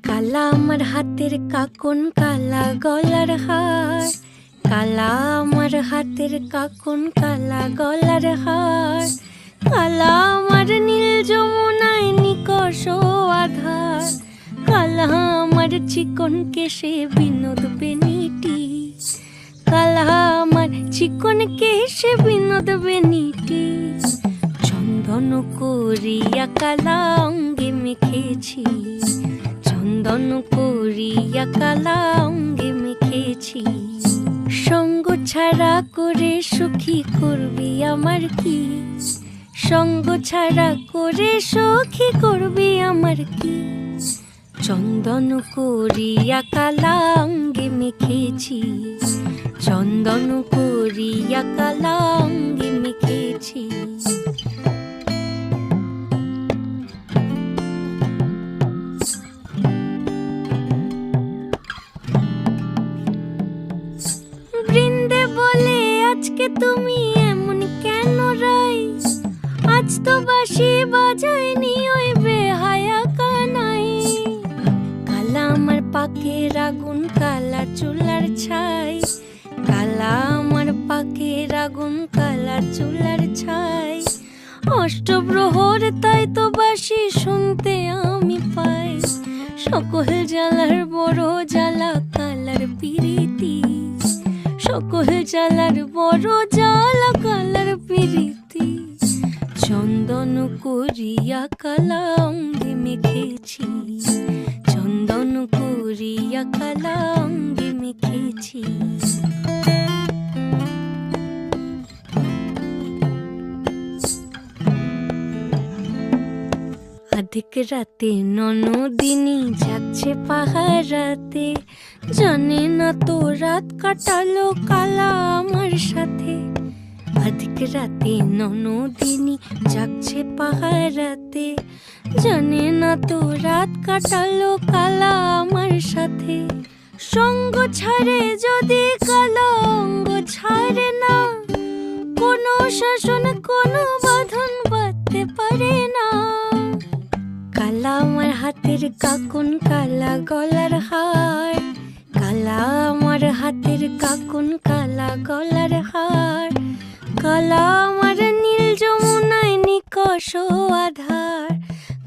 কালা আমার হাতের কাকন, কালা গলার হার। কালা আমার হাতের কাকন, কালা গলার হার। কালা আমার নীল যমুনায় নিকষ আধার। কালা আমার চিকন কেশে বিনোদ বেনিটি। কালা আমার চিকন কেশে বিনোদ বেনিটি। চন্দন করিয়া কালা অঙ্গে মেখেছি। চন্দন করিয়া কালা অঙ্গে মেখেছি। সঙ্গ ছাড়া করে সুখী করবি আমার কি? সঙ্গ ছাড়া করে সখী করবি আমার কি? চন্দন করিয়া কালা অঙ্গে মেখেছি। চন্দন করিয়া কালা অঙ্গে মেখেছি। বৃন্দে বলে আজকে তুমি এমন কেন রাই? আজ তো বাঁশি বাজায়নি ওই বেহায়া কানাই। কালা আমার পাকের আগুন, কালা চুলার ছাই। কালা আমার পাকের আগুন, কালা চুলার ছাই। অষ্টপ্রহর তাই তো বাঁশি শুনতে আমি পাই। সকল জ্বালার বড় জ্বালা কালার পিরিতি। সকল জ্বালার বড় জ্বালা কালার পিরিতি। চন্দন করিয়া কালা অঙ্গে মেখেছি। চন্দন করিয়া কালা অঙ্গে মেখেছি। আধিক রাতে ননদিনী যাচ্ছে পাহারাতে। জানে না তো রাত কাটালো কালা আমার সাথে। আধিক রাতে ননদিনী যাচ্ছে পাহারাতে। জানে না তো রাত কাটালো কালা আমার সাথে। সঙ্গ ছাড়ে যদি কালা অঙ্গ ছাড়ে না। কোনো শাসন কোনো বাঁধন বাঁধতে পারে না। কালা আমার হাতের কাকন, কালা গলার হার। কালা আমার হাতের কাকন, কালা গলার হার। কালা আমার নীল যমুনায় নিকষ আধার।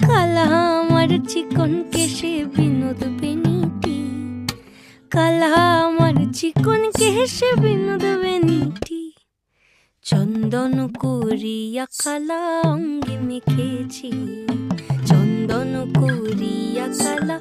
কালা আমার চিকন কেশে বিনোদ বেনিটি। কালা আমার চিকন কেশে বিনোদ বেনিটি। চন্দন করিয়া কালা অঙ্গে মেখেছি। চন্দন করিয়া কালা